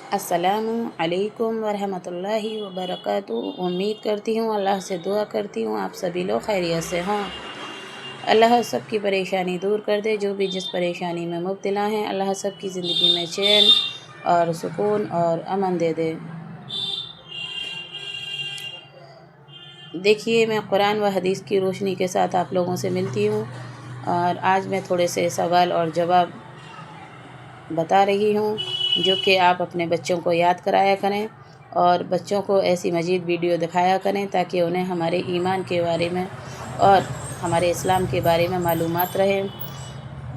अस्सलामु अलैकुम वरहमतुल्लाहि वबरकातुहू। उम्मीद करती हूँ, अल्लाह से दुआ करती हूँ आप सभी लोग खैरियत से हों। अल्लाह सबकी परेशानी दूर कर दे। जो भी जिस परेशानी में मुब्तला हैं, अल्लाह सबकी ज़िंदगी में चैन और सुकून और अमन दे दे। देखिए, मैं कुरान व हदीस की रोशनी के साथ आप लोगों से मिलती हूँ और आज मैं थोड़े से सवाल और जवाब बता रही हूँ जो कि आप अपने बच्चों को याद कराया करें और बच्चों को ऐसी मजीद वीडियो दिखाया करें ताकि उन्हें हमारे ईमान के बारे में और हमारे इस्लाम के बारे में मालूमात रहे।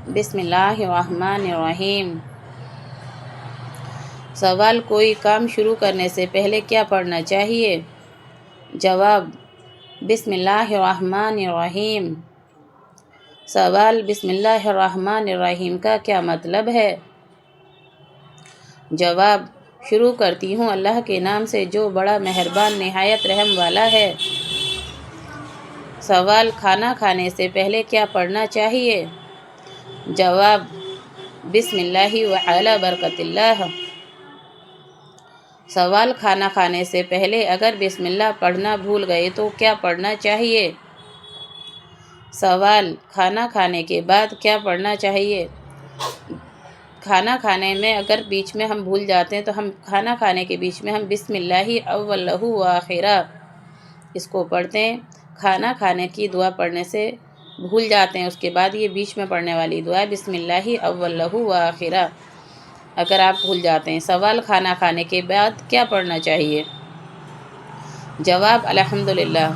बिस्मिल्लाहिर्रहमानिर्रहीम। सवाल, कोई काम शुरू करने से पहले क्या पढ़ना चाहिए? जवाब, बिस्मिल्लाहिर्रहमानिर्रहीम। सवाल, बिस्मिल्लाहिर्रहमानिर्रहीम का क्या मतलब है? जवाब, शुरू करती हूँ अल्लाह के नाम से जो बड़ा मेहरबान निहायत रहम वाला है। सवाल, खाना खाने से पहले क्या पढ़ना चाहिए? जवाब, बिस्मिल्लाहि व अला बरकतिल्लाह। सवाल, खाना खाने से पहले अगर बिस्मिल्लाह पढ़ना भूल गए तो क्या पढ़ना चाहिए? सवाल, खाना खाने के बाद क्या पढ़ना चाहिए? खाना खाने में अगर बीच में हम भूल जाते हैं तो हम खाना खाने के बीच में हम बिस्मिल्लाहि अव्वलहु व आखिरा इसको पढ़ते हैं। खाना खाने की दुआ पढ़ने से भूल जाते हैं, उसके बाद ये बीच में पढ़ने वाली दुआ है बिस्मिल्लाहि अव्वलहु व आखिरा, अगर आप भूल जाते हैं। सवाल, खाना खाने के बाद क्या पढ़ना चाहिए? जवाब, अल्हम्दुलिल्लाह।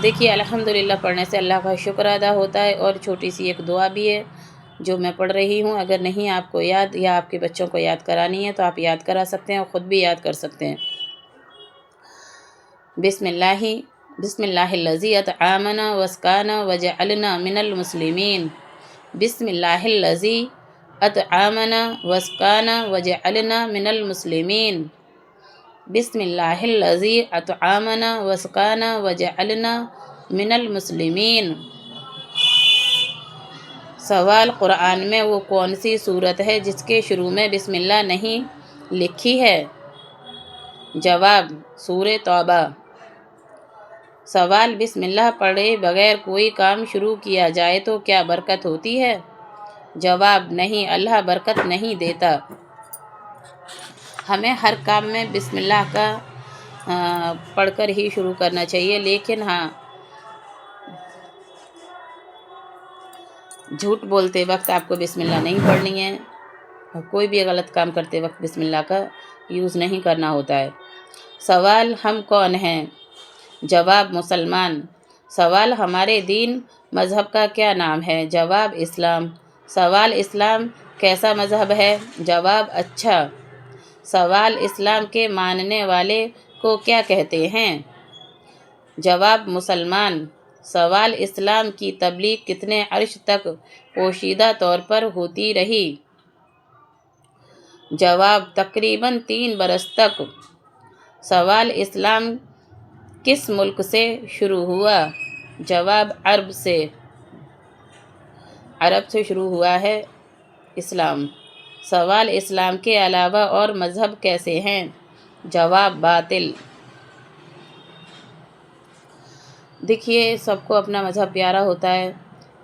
देखिए, अल्हम्दुलिल्लाह पढ़ने से अल्लाह का शुक्र अदा होता है और छोटी सी एक दुआ भी है जो मैं पढ़ रही हूँ। अगर नहीं आपको याद या आपके बच्चों को याद करानी है तो आप याद करा सकते हैं और ख़ुद भी याद कर सकते हैं। बिस्मिल्लाहिल्लज़ी अतआमना वस्काना वजअलना मिनल मुस्लिमीन। बिस्मिल्लाहिल्लज़ी अतआमना वस्काना वजअलना मिनल मुस्लिमीन। बिस्मिल्लाहिल्लज़ी अतआमना वस्काना वजअलना मिनल मुस्लिमीन। सवाल, कुरान में वो कौन सी सूरत है जिसके शुरू में बिस्मिल्लाह नहीं लिखी है? जवाब, सूरे तौबा। सवाल, बिस्मिल्लाह पढ़े बगैर कोई काम शुरू किया जाए तो क्या बरकत होती है? जवाब, नहीं, अल्लाह बरकत नहीं देता। हमें हर काम में बिस्मिल्लाह का पढ़कर ही शुरू करना चाहिए, लेकिन हाँ, झूठ बोलते वक्त आपको बिस्मिल्लाह नहीं पढ़नी है और कोई भी गलत काम करते वक्त बिस्मिल्लाह का यूज़ नहीं करना होता है। सवाल, हम कौन हैं? जवाब, मुसलमान। सवाल, हमारे दीन मज़हब का क्या नाम है? जवाब, इस्लाम। सवाल, इस्लाम कैसा मज़हब है? जवाब, अच्छा। सवाल, इस्लाम के मानने वाले को क्या कहते हैं? जवाब, मुसलमान। सवाल, इस्लाम की तबलीग कितने अर्श तक पोशीदा तौर पर होती रही? जवाब, तकरीबन 3 बरस तक। सवाल, इस्लाम किस मुल्क से शुरू हुआ? जवाब, अरब से। अरब से शुरू हुआ है इस्लाम। सवाल, इस्लाम के अलावा और मज़हब कैसे हैं? जवाब, बातिल। देखिए, सबको अपना मज़हब प्यारा होता है।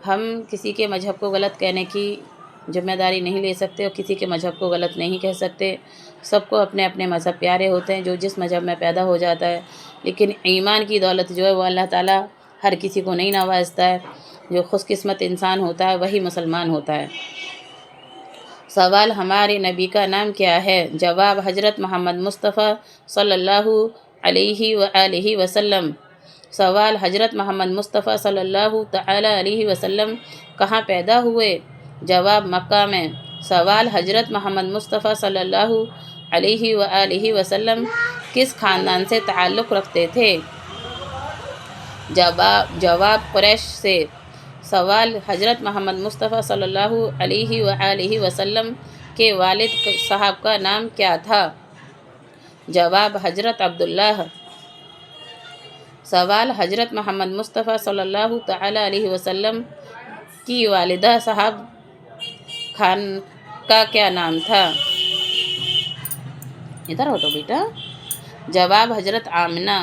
हम किसी के मज़हब को गलत कहने की जिम्मेदारी नहीं ले सकते और किसी के मज़हब को गलत नहीं कह सकते। सबको अपने अपने मज़हब प्यारे होते हैं जो जिस मज़हब में पैदा हो जाता है, लेकिन ईमान की दौलत जो है वो अल्लाह ताला हर किसी को नहीं नवाजता है। जो खुशकिस्मत इंसान होता है वही मुसलमान होता है। सवाल, हमारे नबी का नाम क्या है? जवाब, हज़रत मोहम्मद मुस्तफ़ा सल्लल्लाहु अलैहि व आलिहि वसल्लम। सवाल, हज़रत मोहम्मद मुस्तफ़ा सल्लल्लाहु तआला अलैहि वसल्लम कहाँ पैदा हुए? जवाब, मक्का में। सवाल, हज़रत मोहम्मद मुस्तफ़ा सल्लल्लाहु अलैहि व आलिहि वसल्लम किस ख़ानदान से ताल्लुक़ रखते थे? जवाब, कुरैश से। सवाल, हज़रत मोहम्मद मुस्तफ़ा सल्लल्लाहु अलैहि व आलिहि वसल्लम के वालिद साहब का नाम क्या था? जवाब, हज़रत अब्दुल्लाह। सवाल, हज़रत मोहम्मद मुस्तफ़ा सल्लल्लाहु तआला अलैहि वसल्लम की वालिदा साहब खान का क्या नाम था? ادھر ہٹو بیٹا۔ جواب حضرت آمنہ۔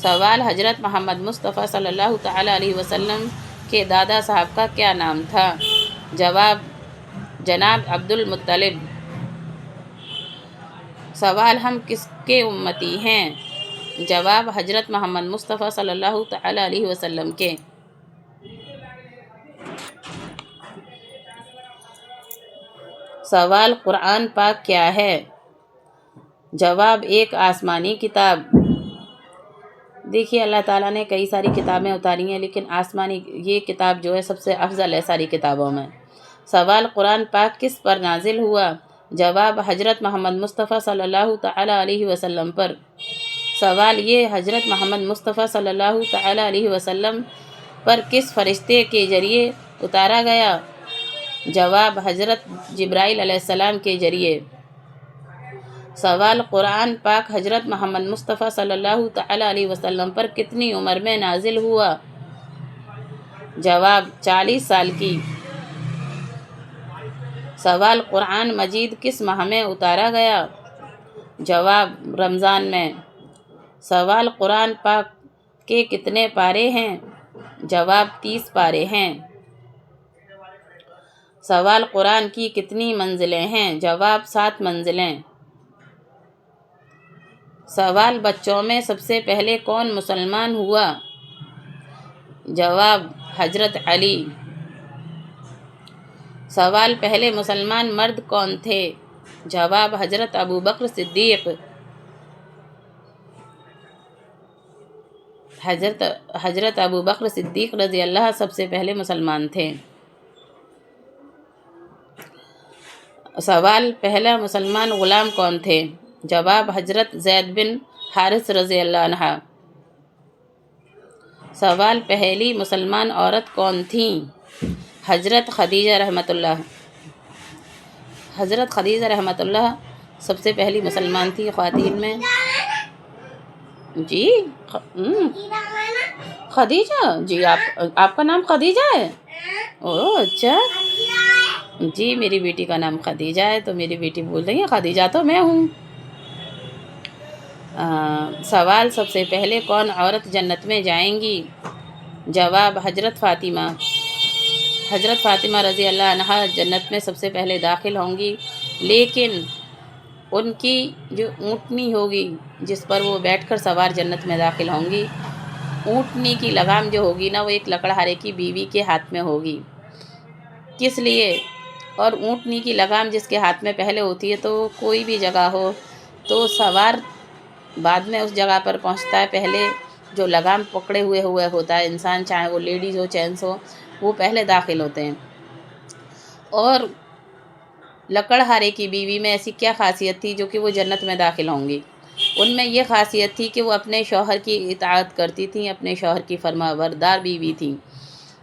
سوال حضرت محمد مصطفیٰ صلی اللہ تعالیٰ علیہ وسلم کے دادا صاحب کا کیا نام تھا؟ جواب جناب عبد المطلب۔ سوال ہم کس کے امتی ہیں؟ جواب حضرت محمد مصطفیٰ صلی اللہ تعالیٰ علیہ وسلم کے۔ سوال قرآن پاک کیا ہے؟ جواب ایک آسمانی کتاب۔ دیکھیے اللہ تعالیٰ نے کئی ساری کتابیں اتاری ہیں، لیکن آسمانی یہ کتاب جو ہے سب سے افضل ہے ساری کتابوں میں۔ سوال قرآن پاک کس پر نازل ہوا؟ جواب حضرت محمد مصطفیٰ صلی اللہ تعالیٰ علیہ وسلم پر۔ سوال یہ حضرت محمد مصطفیٰ صلی اللہ تعالیٰ علیہ وسلم پر کس فرشتے کے ذریعے اتارا گیا؟ جواب حضرت جبرائیل علیہ السلام کے ذریعے۔ سوال قرآن پاک حضرت محمد مصطفیٰ صلی اللہ تعالیٰ علیہ وسلم پر کتنی عمر میں نازل ہوا؟ جواب 40 سال کی۔ سوال قرآن مجید کس ماہ میں اتارا گیا؟ جواب رمضان میں۔ سوال قرآن پاک کے کتنے پارے ہیں؟ جواب 30 پارے ہیں۔ سوال قرآن کی کتنی منزلیں ہیں؟ جواب 7 منزلیں۔ سوال بچوں میں سب سے پہلے کون مسلمان ہوا؟ جواب حضرت علی۔ سوال پہلے مسلمان مرد کون تھے؟ جواب حضرت ابو بکر صدیق۔ حضرت ابو بکر صدیق رضی اللہ سب سے پہلے مسلمان تھے۔ سوال پہلا مسلمان غلام کون تھے؟ جواب حضرت زید بن حارث رضی اللہ عنہ۔ سوال پہلی مسلمان عورت کون تھیں؟ حضرت خدیجہ رحمۃ اللہ۔ حضرت خدیجہ رحمۃ اللہ سب سے پہلی مسلمان تھی خواتین میں۔ جی خدیجہ، جی آپ کا نام خدیجہ ہے؟ اوہ اچھا، جی میری بیٹی کا نام خدیجہ ہے، تو میری بیٹی بول رہی ہے خدیجہ تو میں ہوں۔ سوال سب سے پہلے کون عورت جنت میں جائیں گی؟ جواب حضرت فاطمہ۔ حضرت فاطمہ رضی اللہ عنہا جنت میں سب سے پہلے داخل ہوں گی، لیکن ان کی جو اونٹنی ہوگی جس پر وہ بیٹھ کر سوار جنت میں داخل ہوں گی، اونٹنی کی لگام جو ہوگی نا وہ ایک لکڑہارے کی بیوی کے ہاتھ میں ہوگی۔ کس لیے؟ اور اونٹنی کی لگام جس کے ہاتھ میں پہلے ہوتی ہے تو کوئی بھی جگہ ہو تو سوار بعد میں اس جگہ پر پہنچتا ہے، پہلے جو لگام پکڑے ہوئے ہوتا ہے انسان، چاہے وہ لیڈیز ہو جینٹس ہو، وہ پہلے داخل ہوتے ہیں۔ اور لکڑہارے کی بیوی میں ایسی کیا خاصیت تھی جو کہ وہ جنت میں داخل ہوں گی؟ ان میں یہ خاصیت تھی کہ وہ اپنے شوہر کی اطاعت کرتی تھیں، اپنے شوہر کی فرما بردار بیوی تھیں،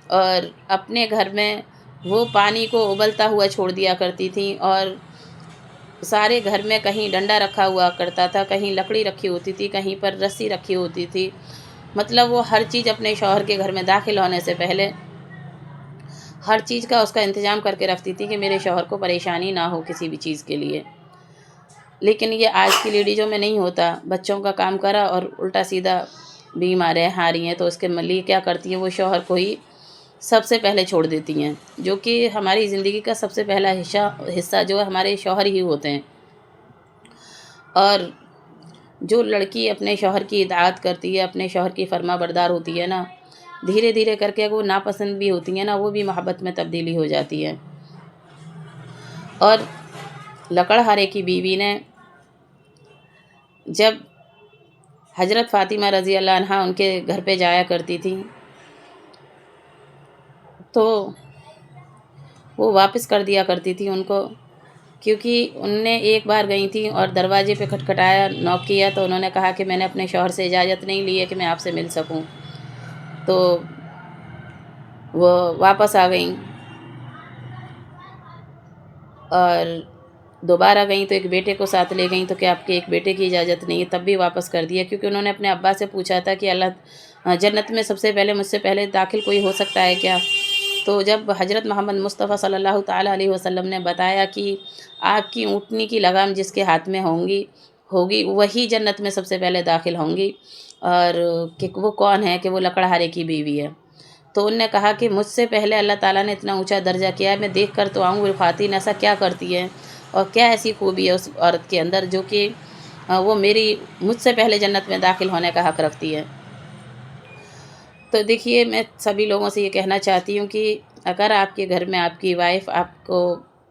اور اپنے گھر میں وہ پانی کو ابلتا ہوا چھوڑ دیا کرتی تھیں، اور سارے گھر میں کہیں ڈنڈا رکھا ہوا کرتا تھا، کہیں لکڑی رکھی ہوتی تھی، کہیں پر رسی رکھی ہوتی تھی، مطلب وہ ہر چیز اپنے شوہر کے گھر میں داخل ہونے سے پہلے ہر چیز کا اس کا انتظام کر کے رکھتی تھی کہ میرے شوہر کو پریشانی نہ ہو کسی بھی چیز کے لیے۔ لیکن یہ آج کی لیڈیزوں میں نہیں ہوتا، بچوں کا کام کرا اور الٹا سیدھا بیمار ہے ہاں رہی ہیں تو اس کے لیے کیا کرتی ہیں، وہ شوہر کو ہی سب سے پہلے چھوڑ دیتی ہیں، جو کہ ہماری زندگی کا سب سے پہلا حصہ جو ہے ہمارے شوہر ہی ہوتے ہیں۔ اور جو لڑکی اپنے شوہر کی اطاعت کرتی ہے، اپنے شوہر کی فرما بردار ہوتی ہے نا، دھیرے دھیرے کر کے وہ ناپسند بھی ہوتی ہیں نا، وہ بھی محبت میں تبدیلی ہو جاتی ہے۔ اور لکڑہارے کی بیوی نے جب حضرت فاطمہ رضی اللہ عنہا ان کے گھر پہ جایا کرتی تھی تو وہ واپس کر دیا کرتی تھی ان کو، کیونکہ ان نے ایک بار گئی تھیں اور دروازے پہ کھٹکھٹایا، نوک کیا، تو انہوں نے کہا کہ میں نے اپنے شوہر سے اجازت نہیں لی ہے کہ میں آپ سے مل سکوں، تو وہ واپس آ گئیں، اور دوبارہ گئیں تو ایک بیٹے کو ساتھ لے گئیں، تو کہ آپ کے ایک بیٹے کی اجازت نہیں ہے، تب بھی واپس کر دیا، کیونکہ انہوں نے اپنے ابا سے پوچھا تھا کہ اللہ جنت میں سب سے پہلے مجھ سے پہلے داخل کوئی ہو سکتا ہے کیا؟ تو جب حضرت محمد مصطفیٰ صلی اللہ تعالیٰ علیہ وسلم نے بتایا کہ آپ کی اونٹنی کی لگام جس کے ہاتھ میں ہوگی وہی جنت میں سب سے پہلے داخل ہوں گی، اور کہ وہ کون ہے، کہ وہ لکڑہارے کی بیوی ہے۔ تو انہوں نے کہا کہ مجھ سے پہلے اللہ تعالیٰ نے اتنا اونچا درجہ کیا ہے، میں دیکھ کر تو آؤں وہ خواتین ایسا کیا کرتی ہے اور کیا ایسی خوبی ہے اس عورت کے اندر جو کہ وہ مجھ سے پہلے جنت میں داخل ہونے کا حق رکھتی ہے۔ تو دیکھیے، میں سبھی لوگوں سے یہ کہنا چاہتی ہوں کہ اگر آپ کے گھر میں آپ کی وائف آپ کو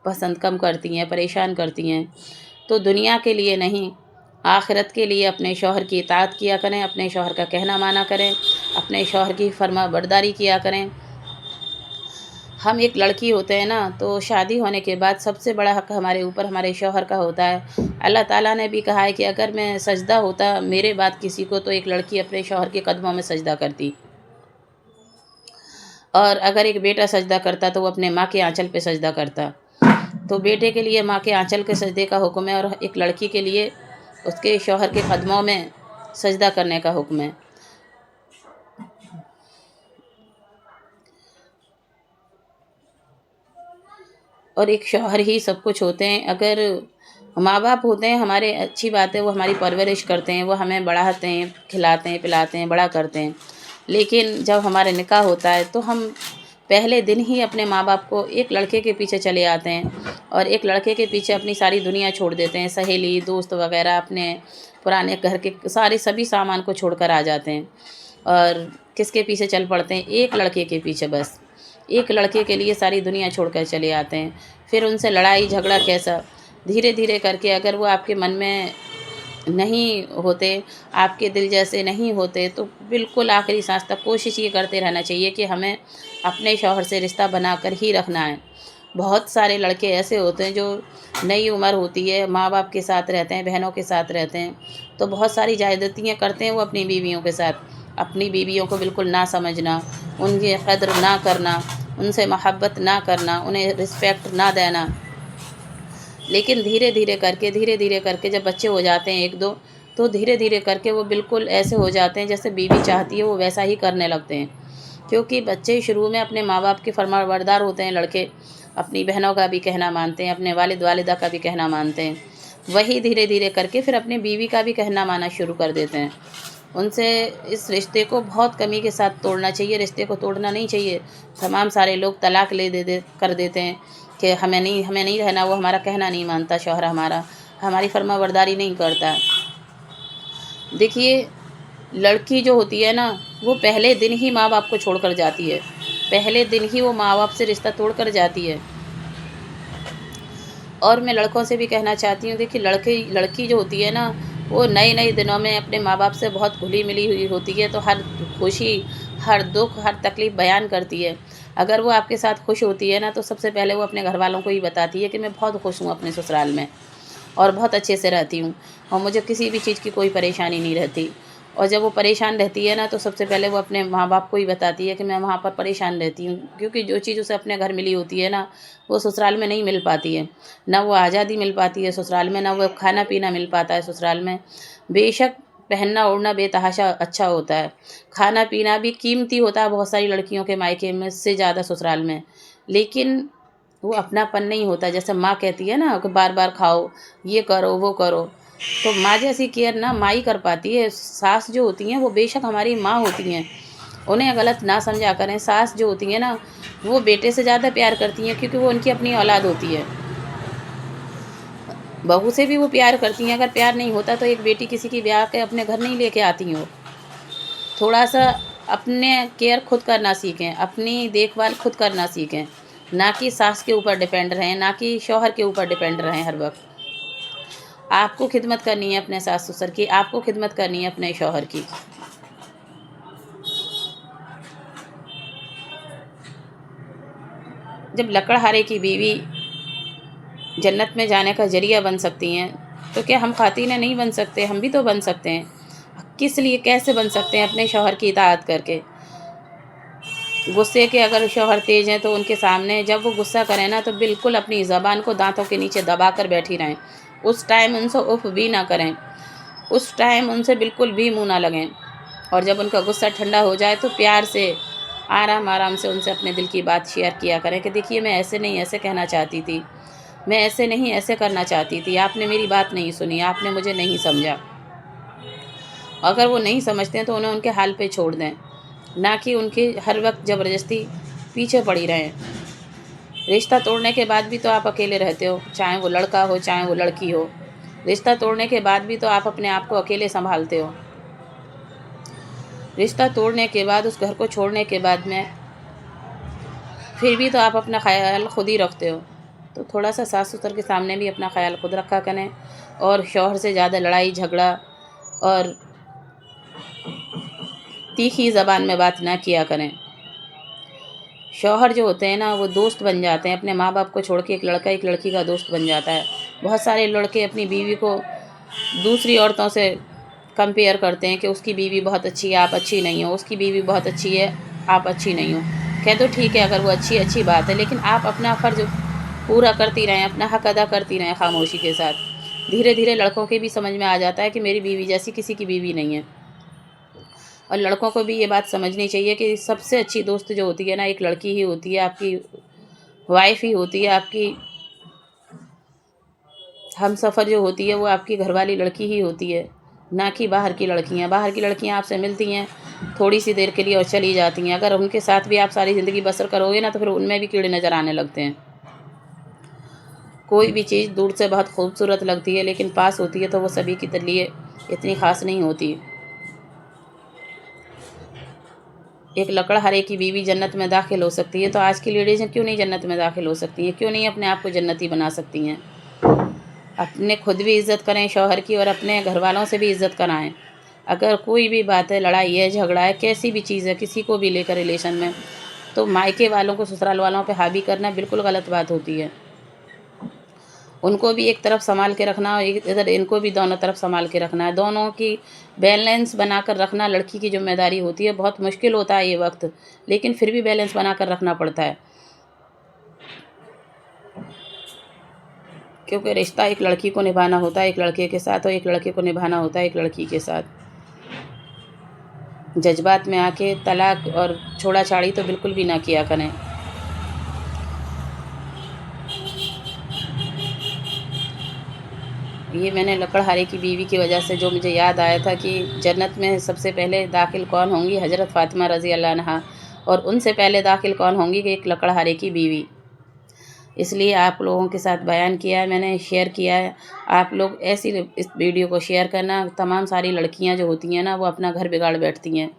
پسند کم کرتی ہیں، پریشان کرتی ہیں، تو دنیا کے لیے نہیں، آخرت کے لیے اپنے شوہر کی اطاعت کیا کریں، اپنے شوہر کا کہنا مانا کریں، اپنے شوہر کی فرما برداری کیا کریں۔ ہم ایک لڑکی ہوتے ہیں نا، تو شادی ہونے کے بعد سب سے بڑا حق ہمارے اوپر ہمارے شوہر کا ہوتا ہے۔ اللہ تعالیٰ نے بھی کہا ہے کہ اگر میں سجدہ ہوتا میرے بعد کسی کو، تو ایک لڑکی اپنے شوہر کے قدموں میں سجدہ کرتی، اور اگر ایک بیٹا سجدہ کرتا تو وہ اپنے ماں کے آنچل پہ سجدہ کرتا۔ تو بیٹے کے لیے ماں کے آنچل کے سجدے کا حکم ہے، اور ایک لڑکی کے لیے اس کے شوہر کے قدموں میں سجدہ کرنے کا حکم ہے۔ اور ایک شوہر ہی سب کچھ ہوتے ہیں۔ اگر ماں باپ ہوتے ہیں ہمارے، اچھی بات ہے، وہ ہماری پرورش کرتے ہیں، وہ ہمیں بڑھاتے ہیں، کھلاتے ہیں، پلاتے ہیں، بڑا کرتے ہیں، لیکن جب ہمارا نکاح ہوتا ہے تو ہم پہلے دن ہی اپنے ماں باپ کو ایک لڑکے کے پیچھے چلے آتے ہیں، اور ایک لڑکے کے پیچھے اپنی ساری دنیا چھوڑ دیتے ہیں، سہیلی، دوست وغیرہ، اپنے پرانے گھر کے سبھی سامان کو چھوڑ کر آ جاتے ہیں، اور کس کے پیچھے چل پڑتے ہیں؟ ایک لڑکے کے پیچھے، بس ایک لڑکے کے لیے ساری دنیا چھوڑ کر چلے آتے ہیں۔ پھر ان سے لڑائی جھگڑا کیسا؟ دھیرے دھیرے کر کے اگر وہ آپ کے من میں نہیں ہوتے، آپ کے دل جیسے نہیں ہوتے، تو بالکل آخری سانس تک کوشش یہ کرتے رہنا چاہیے کہ ہمیں اپنے شوہر سے رشتہ بنا کر ہی رکھنا ہے۔ بہت سارے لڑکے ایسے ہوتے ہیں جو نئی عمر ہوتی ہے، ماں باپ کے ساتھ رہتے ہیں، بہنوں کے ساتھ رہتے ہیں، تو بہت ساری زیادتیاں کرتے ہیں وہ اپنی بیویوں کے ساتھ، اپنی بیویوں کو بالکل نہ سمجھنا، ان کی قدر نہ کرنا، ان سے محبت نہ کرنا، انہیں رسپیکٹ نہ دینا۔ لیکن دھیرے دھیرے کر کے جب بچے ہو جاتے ہیں ایک دو، تو دھیرے دھیرے کر کے وہ بالکل ایسے ہو جاتے ہیں جیسے بیوی چاہتی ہے وہ ویسا ہی کرنے لگتے ہیں، کیونکہ بچے شروع میں اپنے ماں باپ کے فرما بردار ہوتے ہیں، لڑکے اپنی بہنوں کا بھی کہنا مانتے ہیں، اپنے والد والدہ کا بھی کہنا مانتے ہیں، وہی دھیرے دھیرے کر کے پھر اپنی بیوی کا بھی کہنا ماننا شروع کر دیتے ہیں۔ ان سے اس رشتے کو بہت کمی کے ساتھ توڑنا چاہیے، رشتے کو توڑنا نہیں چاہیے۔ تمام سارے لوگ طلاق کر دیتے ہیں کہ ہمیں نہیں رہنا، وہ ہمارا کہنا نہیں مانتا، شوہر ہماری فرما برداری نہیں کرتا۔ دیکھیے، لڑکی جو ہوتی ہے نا، وہ پہلے دن ہی ماں باپ کو چھوڑ کر جاتی ہے، پہلے دن ہی وہ ماں باپ سے رشتہ توڑ کر جاتی ہے۔ اور میں لڑکوں سے بھی کہنا چاہتی ہوں، دیکھیے لڑکی جو ہوتی ہے نا، وہ نئے دنوں میں اپنے ماں باپ سے بہت گھلی ملی ہوئی ہوتی ہے، تو ہر خوشی، ہر دکھ، ہر تکلیف بیان کرتی ہے۔ اگر وہ آپ کے ساتھ خوش ہوتی ہے نا، تو سب سے پہلے وہ اپنے گھر والوں کو ہی بتاتی ہے کہ میں بہت خوش ہوں اپنے سسرال میں، اور بہت اچھے سے رہتی ہوں، اور مجھے کسی بھی چیز کی کوئی پریشانی نہیں رہتی۔ اور جب وہ پریشان رہتی ہے نا، تو سب سے پہلے وہ اپنے ماں باپ کو ہی بتاتی ہے کہ میں وہاں پر پریشان رہتی ہوں، کیونکہ جو چیز اسے اپنے گھر ملی ہوتی ہے نا، وہ سسرال میں نہیں مل پاتی ہے، نہ وہ آزادی مل پاتی ہے سسرال میں، نہ وہ کھانا پینا مل پاتا ہے سسرال میں۔ بے شک پہننا اوڑھنا بے تحاشا اچھا ہوتا ہے، کھانا پینا بھی قیمتی ہوتا ہے بہت ساری لڑکیوں کے مائکے میں سے زیادہ سسرال میں، لیکن وہ اپنا پن نہیں ہوتا۔ جیسے ماں کہتی ہے نا کہ بار بار کھاؤ، یہ کرو، وہ کرو، تو ماں جیسی کیئر نہ ماں ہی کر پاتی ہے۔ ساس جو ہوتی ہیں وہ بے شک ہماری ماں ہوتی ہیں، انہیں غلط نہ سمجھا کریں۔ ساس جو ہوتی ہیں نا، وہ بیٹے سے زیادہ پیار کرتی ہیں، کیونکہ وہ ان کی اپنی اولاد ہوتی ہے۔ بہو سے بھی وہ پیار کرتی ہیں، اگر پیار نہیں ہوتا تو ایک بیٹی کسی کی بیاہ کے اپنے گھر نہیں لے کے آتی ہو۔ تھوڑا سا اپنے کیئر خود کرنا سیکھیں، اپنی دیکھ بھال خود کرنا سیکھیں، نہ کہ ساس کے اوپر ڈیپینڈ رہیں، نہ کہ شوہر کے اوپر ڈیپینڈ رہیں ہر وقت۔ آپ کو خدمت کرنی ہے اپنے ساس سسر کی، آپ کو خدمت کرنی ہے اپنے شوہر کی۔ جب لکڑہارے کی بیوی جنت میں جانے کا ذریعہ بن سکتی ہیں، تو کیا ہم خواتینیں نہیں بن سکتے؟ ہم بھی تو بن سکتے ہیں۔ کس لیے، کیسے بن سکتے ہیں؟ اپنے شوہر کی اطاعت کر کے۔ غصے کے اگر شوہر تیز ہیں تو ان کے سامنے جب وہ غصہ کریں نا، تو بالکل اپنی زبان کو دانتوں کے نیچے دبا کر بیٹھی رہیں، اس ٹائم ان سے اف بھی نہ کریں، اس ٹائم ان سے بالکل بھی منہ نہ لگیں، اور جب ان کا غصہ ٹھنڈا ہو جائے تو پیار سے आराम आराम से उनसे अपने दिल की बात शेयर किया करें कि देखिए मैं ऐसे नहीं ऐसे कहना चाहती थी, मैं ऐसे नहीं ऐसे करना चाहती थी, आपने मेरी बात नहीं सुनी, आपने मुझे नहीं समझा। अगर वो नहीं समझते हैं तो उन्हें उनके हाल पे छोड़ दें, ना कि उनकी हर वक्त ज़बरदस्ती पीछे पड़ी रहें। रिश्ता तोड़ने के बाद भी तो आप अकेले रहते हो, चाहे वो लड़का हो चाहे वो लड़की हो। रिश्ता तोड़ने के बाद भी तो आप अपने आप को अकेले संभालते हो। रिश्ता तोड़ने के बाद, उस घर को छोड़ने के बाद में फिर भी तो आप अपना ख्याल खुद ही रखते हो। तो थोड़ा सा सास ससुर के सामने भी अपना ख्याल खुद रखा करें, और शौहर से ज़्यादा लड़ाई झगड़ा और तीखी ज़बान में बात ना किया करें। शौहर जो होते हैं ना, वो दोस्त बन जाते हैं। अपने माँ बाप को छोड़ के एक लड़का एक लड़की का दोस्त बन जाता है। बहुत सारे लड़के अपनी बीवी को दूसरी औरतों से कंपेयर करते हैं कि उसकी बीवी बहुत अच्छी है, आप अच्छी नहीं हो, उसकी बीवी बहुत अच्छी है, आप अच्छी नहीं हो। कह तो ठीक है, अगर वो अच्छी बात है, लेकिन आप अपना फ़र्ज़ पूरा करती रहें, अपना हक़ अदा करती रहें खामोशी के साथ। धीरे धीरे लड़कों के भी समझ में आ जाता है कि मेरी बीवी जैसी किसी की बीवी नहीं है। और लड़कों को भी ये बात समझनी चाहिए कि सबसे अच्छी दोस्त जो होती है ना, एक लड़की ही होती है, आपकी वाइफ ही होती है। आपकी हमसफ़र जो होती है वो आपकी घरवाली लड़की ही होती है, ना कि बाहर की लड़कियां। बाहर की लड़कियां आपसे मिलती हैं थोड़ी सी देर के लिए और चली जाती हैं। अगर उनके साथ भी आप सारी ज़िंदगी बसर करोगे ना, तो फिर उनमें भी कीड़े नज़र आने लगते हैं। कोई भी चीज़ दूर से बहुत खूबसूरत लगती है, लेकिन पास होती है तो वो सभी के लिए इतनी ख़ास नहीं होती। एक लकड़हारे की बीवी जन्नत में दाखिल हो सकती है, तो आज की लेडीज़ क्यों नहीं जन्नत में दाखिल हो सकती हैं? क्यों नहीं अपने आप को जन्नती बना सकती हैं? अपने खुद भी इज़्ज़त करें शौहर की, और अपने घर वालों से भी इज़्ज़त कराएं। अगर कोई भी बात है, लड़ाई है, झगड़ा है, कैसी भी चीज़ है, किसी को भी लेकर रिलेशन में, तो मायके वालों को ससुराल वालों पे हावी करना बिल्कुल गलत बात होती है। उनको भी एक तरफ संभाल के रखना और इधर इनको भी दोनों तरफ संभाल के रखना है। दोनों की बैलेंस बनाकर रखना लड़की की ज़िम्मेदारी होती है। बहुत मुश्किल होता है ये वक्त, लेकिन फिर भी बैलेंस बनाकर रखना पड़ता है, क्योंकि रिश्ता एक लड़की को निभाना होता है एक लड़के के साथ, और एक लड़के को निभाना होता है एक लड़की के साथ। जज्बात में आके तलाक और छोड़ा छाड़ी तो बिल्कुल भी ना किया करें। ये मैंने लकड़हारे की बीवी की वजह से जो मुझे याद आया था कि जन्नत में सबसे पहले दाखिल कौन होंगी, हज़रत फ़ातिमा रज़ी अल्लाह अन्हा, और उनसे पहले दाखिल कौन होंगी कि एक लकड़हारे की बीवी। इसलिए आप लोगों के साथ बयान किया है, मैंने शेयर किया है। आप लोग ऐसी इस वीडियो को शेयर करना। तमाम सारी लड़कियां जो होती हैं ना, वो अपना घर बिगाड़ बैठती हैं।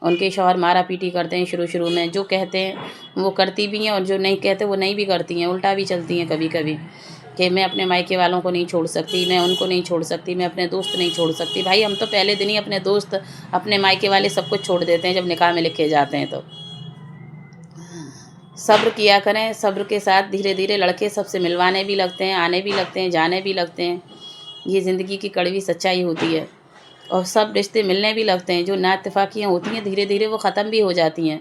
उनके शौहर मारा पीटी करते हैं शुरू में, जो कहते हैं वो करती भी हैं, और जो नहीं कहते वो नहीं भी करती हैं, उल्टा भी चलती हैं कभी कभी कि मैं अपने मायके वालों को नहीं छोड़ सकती, मैं उनको नहीं छोड़ सकती, मैं अपने दोस्त नहीं छोड़ सकती। भाई, हम तो पहले दिन ही अपने दोस्त, अपने मायके वाले सब कुछ छोड़ देते हैं जब निकाह में लिखे जाते हैं। तो सब्र किया करें। सब्र के साथ धीरे धीरे लड़के सबसे मिलवाने भी लगते हैं, आने भी लगते हैं, जाने भी लगते हैं। ये ज़िंदगी की कड़वी सच्चाई होती है। और सब रिश्ते मिलने भी लगते हैं। जो नाइत्तेफाकियाँ होती हैं धीरे धीरे वो ख़त्म भी हो जाती हैं।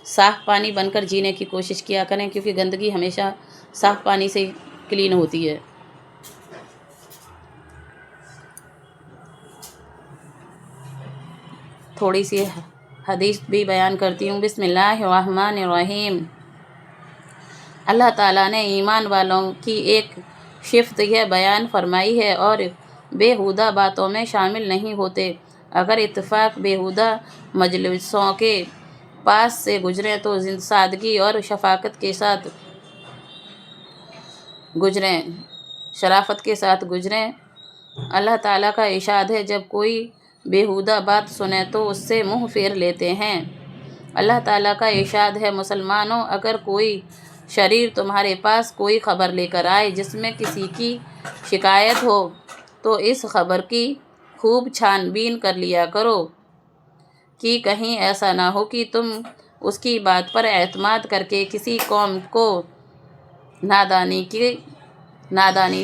साफ़ पानी बनकर जीने की कोशिश किया करें, क्योंकि गंदगी हमेशा साफ़ पानी से क्लीन होती है। थोड़ी सी हदीस भी बयान करती हूँ। बिस्मिल्लाहिर्रहमानिर्रहीम। अल्लाह ताला ने ईमान वालों की एक शिफ्त यह बयान फरमाई है, और बेहुदा बातों में शामिल नहीं होते। अगर इत्तेफाक बेहुदा मजलिसों के पास से गुजरें तो सादगी और शफाकत के साथ गुजरें, शराफत के साथ गुजरें। अल्लाह ताला का इरशाद है, जब कोई बेहुदा बात सुने तो उससे मुंह फेर लेते हैं। अल्लाह ताला का इरशाद है, मुसलमानों, अगर कोई शरीर तुम्हारे पास कोई ख़बर लेकर आए जिसमें किसी की शिकायत हो, तो इस ख़बर की खूब छानबीन कर लिया करो कि कहीं ऐसा ना हो कि तुम उसकी बात पर एतमाद करके किसी कौम को नादानी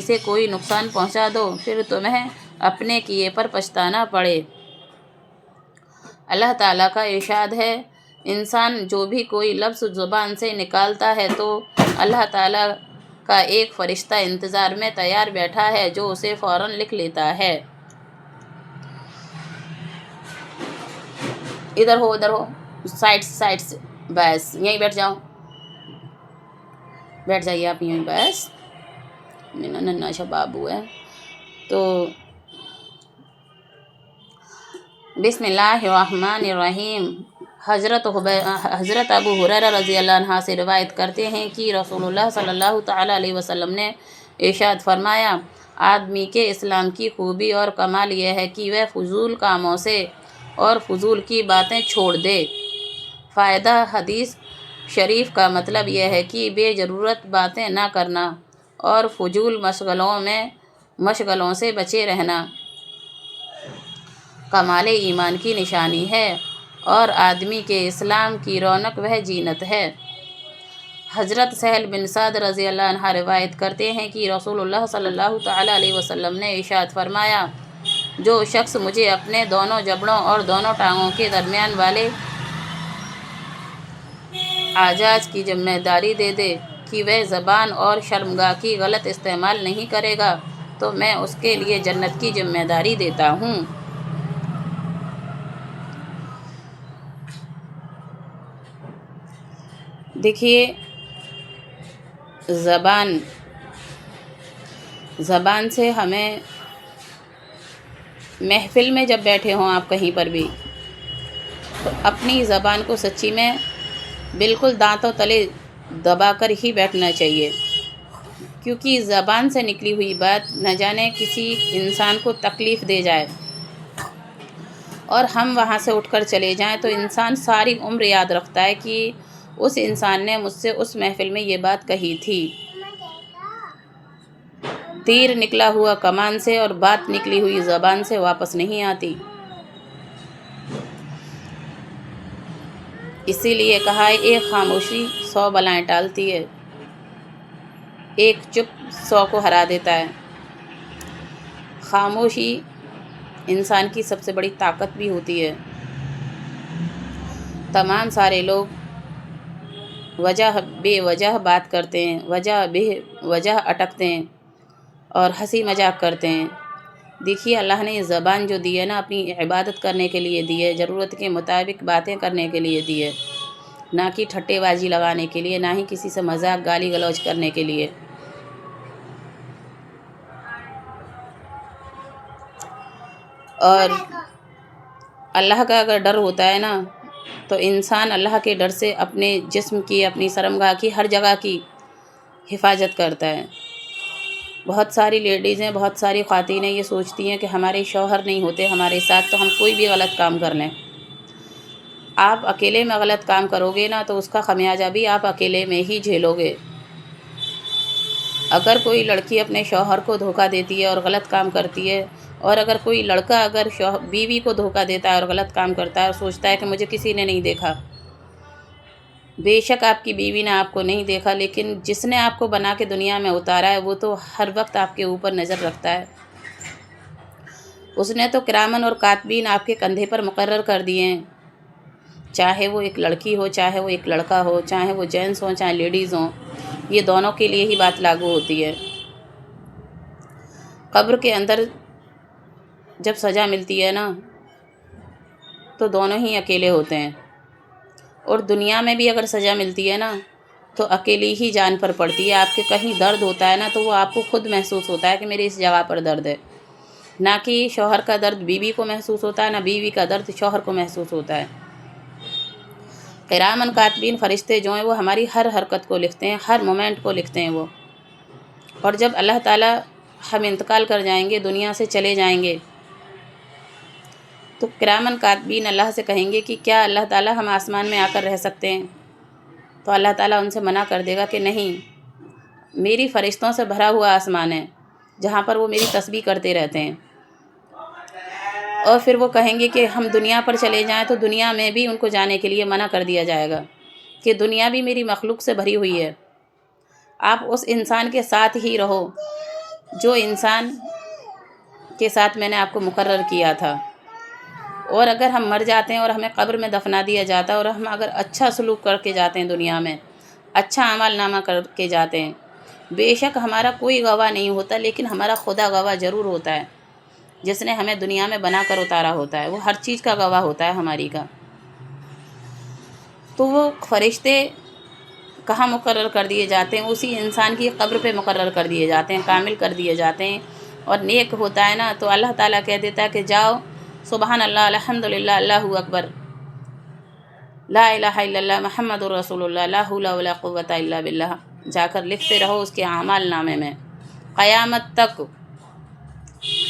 से कोई नुकसान पहुंचा दो, फिर तुम्हें अपने किए पर पछताना पड़े। अल्लाह ताला का इरशाद है, इंसान जो भी कोई लफ्ज़ ज़ुबान से निकालता है तो अल्लाह ताला का एक फ़रिश्ता इंतज़ार में तैयार बैठा है जो उसे फ़ौरन लिख लेता है। इधर हो, साइड से। बस यहीं बैठ जाओ, बैठ जाइए आप यहीं बस, मेरा नन्हा सा बाबू है। तो बिस्मिल्लाहिर्रहमानिर्रहीम। हज़रत अबू हुरैरा रज़ियल्लाहु अन्हु से रिवायत करते हैं कि रसूलुल्लाह सल्लल्लाहु तआला अलैहि वसल्लम ने इरशाद फरमाया, आदमी के इस्लाम की खूबी और कमाल यह है कि वह फ़ुज़ूल कामों से और फ़ुज़ूल की बातें छोड़ दे। फ़ायदा हदीस शरीफ का मतलब यह है कि बेज़रूरत बातें ना करना और फ़ुज़ूल मशगलों से बचे रहना कमाल ईमान की निशानी है और आदमी के इस्लाम की रौनक वह जीनत है। हज़रत सहल बिन साद रज़ियल्लाहु अन्हु रिवायत करते हैं कि रसूलुल्लाह सल्लल्लाहु तआला अलैहि वसल्लम ने इरशाद फरमाया, जो शख्स मुझे अपने दोनों जबड़ों और दोनों टांगों के दरमियान वाले आजाज की जिम्मेदारी दे दे कि वह ज़बान और शर्मगाह की गलत इस्तेमाल नहीं करेगा, तो मैं उसके लिए जन्नत की जिम्मेदारी देता हूँ। देखिए, ज़बान से हमें महफ़िल में जब बैठे हों आप कहीं पर भी, तो अपनी ज़बान को सच्ची में बिल्कुल दांतों तले दबा कर ही बैठना चाहिए, क्योंकि ज़बान से निकली हुई बात न जाने किसी इंसान को तकलीफ़ दे जाए और हम वहाँ से उठकर चले जाएं तो इंसान सारी उम्र याद रखता है कि उस इंसान ने मुझसे उस महफ़िल में ये बात कही थी। तीर निकला हुआ कमान से और बात निकली हुई ज़बान से वापस नहीं आती। इसीलिए कहा है, एक खामोशी 100 बलाएं टालती है, एक चुप 100 को हरा देता है। खामोशी इंसान की सबसे बड़ी ताकत भी होती है। तमाम सारे लोग बेवजह बात करते हैं, बेवजह अटकते हैं और हंसी मजाक करते हैं। देखिए, अल्लाह ने ये ज़बान जो दी है ना, अपनी इबादत करने के लिए दी है, ज़रूरत के मुताबिक बातें करने के लिए दी है, ना कि ठट्टेबाजी लगाने के लिए, ना ही किसी से मजाक गाली गलौज करने के लिए। और अल्लाह का अगर डर होता है ना, तो इंसान अल्लाह के डर से अपने जिस्म की, अपनी शर्मगाह की, हर जगह की हिफाजत करता है। बहुत सारी लेडीज़ हैं, बहुत सारी ख़वातीनें ये सोचती हैं कि हमारे शौहर नहीं होते हमारे साथ तो हम कोई भी गलत काम कर लें। आप अकेले में गलत काम करोगे ना, तो उसका खमियाजा भी आप अकेले में ही झेलोगे। अगर कोई लड़की अपने शौहर को धोखा देती है और गलत काम करती है, और अगर कोई लड़का अगर बीवी को धोखा देता है और गलत काम करता है और सोचता है कि मुझे किसी ने नहीं देखा, बेशक आपकी बीवी ने आपको नहीं देखा, लेकिन जिसने आपको बना के दुनिया में उतारा है वो तो हर वक्त आपके ऊपर नज़र रखता है। उसने तो किरामन और कातबीन आपके कंधे पर मुकर्रर कर दिए हैं, चाहे वो एक लड़की हो, चाहे वो एक लड़का हो, चाहे वो जेंट्स हो, चाहे लेडीज़ हों, ये दोनों के लिए ही बात लागू होती है। कब्र के अंदर जब सज़ा मिलती है ना, तो दोनों ही अकेले होते हैं, और दुनिया में भी अगर सज़ा मिलती है ना, तो अकेली ही जान पर पड़ती है। आपके कहीं दर्द होता है ना, तो वो आपको खुद महसूस होता है कि मेरे इस जगह पर दर्द है, ना कि शौहर का दर्द बीवी को महसूस होता है, ना बीवी का दर्द शौहर को महसूस होता है। किरामन कातबीन फ़रिश्ते जो हैं वो हमारी हर हरकत को लिखते हैं, हर मोमेंट को लिखते हैं वो। और जब अल्लाह ताला हम इंतकाल कर जाएंगे, दुनिया से चले जाएंगे, तो किरामन कातबीन अल्लाह से कहेंगे कि क्या अल्लाह ताला हम आसमान में आकर रह सकते हैं? तो अल्लाह ताला उनसे मना कर देगा कि नहीं, मेरी फ़रिश्तों से भरा हुआ आसमान है जहाँ पर वो मेरी तस्बीह करते रहते हैं। और फिर वो कहेंगे कि हम दुनिया पर चले जाएं, तो दुनिया में भी उनको जाने के लिए मना कर दिया जाएगा कि दुनिया भी मेरी मखलूक से भरी हुई है। आप उस इंसान के साथ ही रहो जो इंसान के साथ मैंने आपको मुकर्रर किया था। और अगर हम मर जाते हैं और हमें कब्र में दफना दिया जाता है, और हम अगर अच्छा सलूक करके जाते हैं, दुनिया में अच्छा अमल नामा करके जाते हैं, बेशक हमारा कोई गवाह नहीं होता, लेकिन हमारा खुदा गवाह ज़रूर होता है, जिसने हमें दुनिया में बना कर उतारा होता है। वो हर चीज़ का गवाह होता है हमारी का। تو وہ فرشتے کہاں مقرر کر دیے جاتے ہیں؟ اسی انسان کی قبر پہ مقرر کر دیے جاتے ہیں، کامل کر دیے جاتے ہیں۔ اور نیک ہوتا ہے نا تو اللہ تعالیٰ کہہ دیتا ہے کہ جاؤ سبحان اللہ الحمدللہ اللہ اکبر لا الہ الا اللہ محمد الرسول اللہ لا حول ولا قوۃ الا باللہ، جا کر لکھتے رہو اس کے اعمال نامے میں، قیامت تک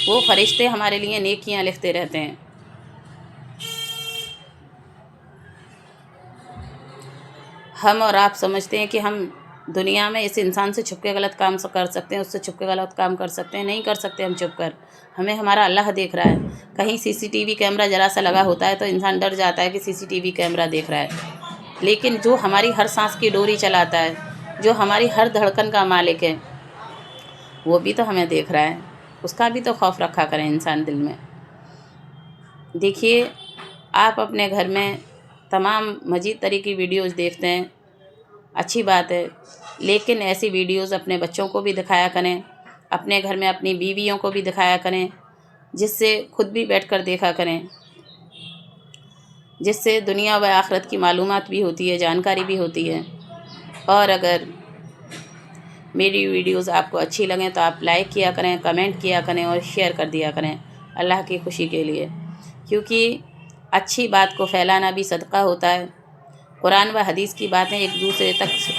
وہ فرشتے ہمارے لیے نیکیاں لکھتے رہتے ہیں۔ ہم اور آپ سمجھتے ہیں کہ ہم دنیا میں اس انسان سے چھپ کے غلط کام کر سکتے ہیں، اس سے چھپ کے غلط کام کر سکتے ہیں، نہیں کر سکتے ہم چھپ کر، ہمیں ہمارا اللہ دیکھ رہا ہے۔ کہیں سی سی ٹی وی کیمرہ ذرا سا لگا ہوتا ہے تو انسان ڈر جاتا ہے کہ سی سی ٹی وی کیمرہ دیکھ رہا ہے، لیکن جو ہماری ہر سانس کی ڈوری چلاتا ہے، جو ہماری ہر دھڑکن کا مالک ہے، وہ بھی تو ہمیں دیکھ رہا ہے، اس کا بھی تو خوف رکھا کریں انسان دل میں۔ دیکھیے آپ اپنے گھر میں تمام مزید طرح کی ویڈیوز دیکھتے ہیں، اچھی بات ہے، لیکن ایسی ویڈیوز اپنے بچوں کو بھی دکھایا کریں، اپنے گھر میں اپنی بیویوں کو بھی دکھایا کریں، جس سے خود بھی بیٹھ کر دیکھا کریں، جس سے دنیا و آخرت کی معلومات بھی ہوتی ہے، جانکاری بھی ہوتی ہے۔ اور اگر میری ویڈیوز آپ کو اچھی لگیں تو آپ لائک کیا کریں، کمنٹ کیا کریں اور شیئر کر دیا کریں اللہ کی خوشی کے لیے، کیونکہ اچھی بات کو پھیلانا بھی صدقہ ہوتا ہے، قرآن و حدیث کی باتیں ایک دوسرے تک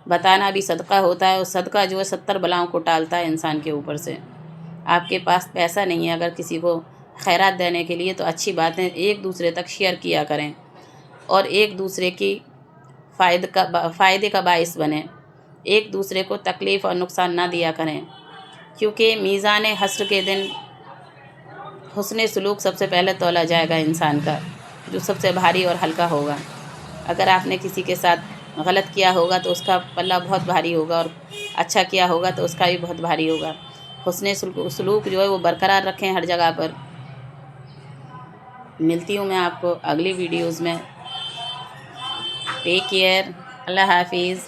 بتانا بھی صدقہ ہوتا ہے، اور صدقہ جو ہے 70 بلاؤں کو ٹالتا ہے انسان کے اوپر سے۔ آپ کے پاس پیسہ نہیں ہے اگر کسی کو خیرات دینے کے لیے تو اچھی باتیں ایک دوسرے تک شیئر کیا کریں اور ایک دوسرے کی فائدے کا باعث بنیں، ایک دوسرے کو تکلیف اور نقصان نہ دیا کریں، کیونکہ میزان حشر کے دن حسن سلوک سب سے پہلے تولا جائے گا انسان کا، جو سب سے بھاری اور ہلکا ہوگا۔ اگر آپ نے کسی کے ساتھ غلط کیا ہوگا تو اس کا پلہ بہت بھاری ہوگا، اور اچھا کیا ہوگا تو اس کا بھی بہت بھاری ہوگا۔ حسن سلوک جو ہے وہ برقرار رکھیں ہر جگہ پر۔ ملتی ہوں میں آپ کو اگلی ویڈیوز میں۔ ٹیک کیئر، اللہ حافظ۔